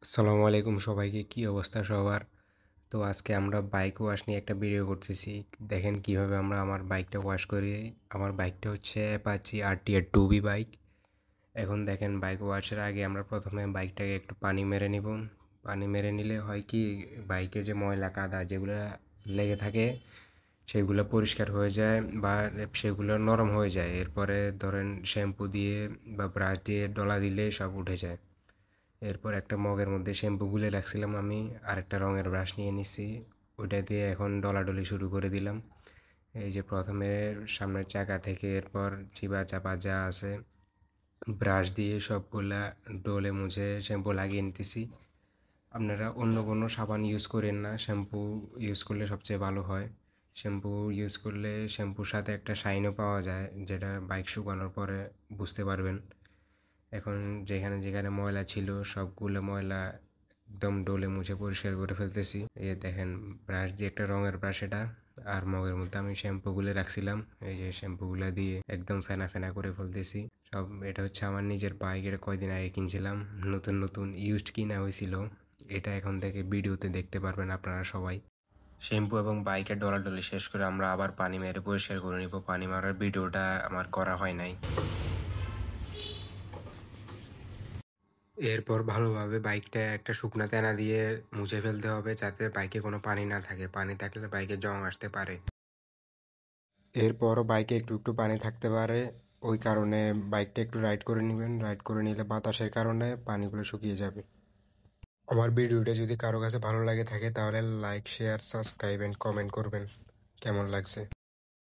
আসসালামু আলাইকুম সবাইকে, কি অবস্থা সবার? তো আজকে আমরা বাইক ওয়াশ নিয়ে একটা ভিডিও করতেছি। দেখেন কিভাবে আমরা আমার বাইকটা ওয়াশ করি। আমার বাইকটা হচ্ছে অ্যাপাচি আরটিআর 2B বাইক। এখন দেখেন বাইক ওয়াশের আগে আমরা প্রথমে বাইকটাকে একটু পানি মেরে নিব। পানি মেরে নিলে হয় কি, বাইকে যে ময়লা কাদা যেগুলো লেগে থাকে সেগুলো পরিষ্কার হয়ে যায় বা সেগুলো নরম হয়ে যায়। এরপরে ধরেন শ্যাম্পু দিয়ে বা ব্রাশ দিয়ে ডলা দিলে সব উঠে যায়। এরপর একটা মগের মধ্যে শ্যাম্পু গুলে রাখছিলাম আমি, আর একটা রঙের ব্রাশ নিয়ে নিছি। ওইটা দিয়ে এখন ডলাডলি শুরু করে দিলাম। এই যে প্রথমে সামনের চাকা থেকে, এরপর চিবা চাপা যা আছে ব্রাশ দিয়ে সবগুলা ডলে মুছে শ্যাম্পু লাগিয়ে নিতেছি। আপনারা অন্য কোনো সাবান ইউজ করেন না, শ্যাম্পু ইউজ করলে সবচেয়ে ভালো হয়। শ্যাম্পু ইউজ করলে শ্যাম্পুর সাথে একটা শাইনও পাওয়া যায়, যেটা বাইক শুকানোর পরে বুঝতে পারবেন। এখন যেখানে যেখানে ময়লা ছিল সবগুলো ময়লা একদম ডলে মুছে পরিষ্কার করে ফেলতেছি। এই যে দেখেন, ব্রাশ দিয়ে, একটা রঙের ব্রাশ এটা, আর মগের মধ্যে আমি শ্যাম্পুগুলো রাখছিলাম। এই যে শ্যাম্পুগুলো দিয়ে একদম ফেনা ফেনা করে ফেলতেছি সব। এটা হচ্ছে আমার নিজের বাইক, এটা কয়দিন আগে কিনছিলাম, নতুন নতুন ইউজড কিনা হয়েছিল। এটা এখন থেকে ভিডিওতে দেখতে পারবেন আপনারা সবাই। শ্যাম্পু এবং বাইকের ডলাডলি শেষ করে আমরা আবার পানি মেরে পরিষ্কার করে নিব। পানি মারার ভিডিওটা আমার করা হয় নাই। এরপর ভালোভাবে বাইকটা একটা শুকনা তেনা দিয়ে মুছে ফেলতে হবে, যাতে বাইকে কোনো পানি না থাকে। পানি থাকলে বাইকে জং আসতে পারে। এরপরও বাইকে একটু একটু পানি থাকতে পারে, ওই কারণে বাইকটা একটু রাইড করে নেবেন। রাইড করে নিলে বাতাসের কারণে পানিগুলো শুকিয়ে যাবে। আমার ভিডিওটা যদি কারো কাছে ভালো লাগে থাকে তাহলে like, share, subscribe and comment করবেন কেমন লাগছে।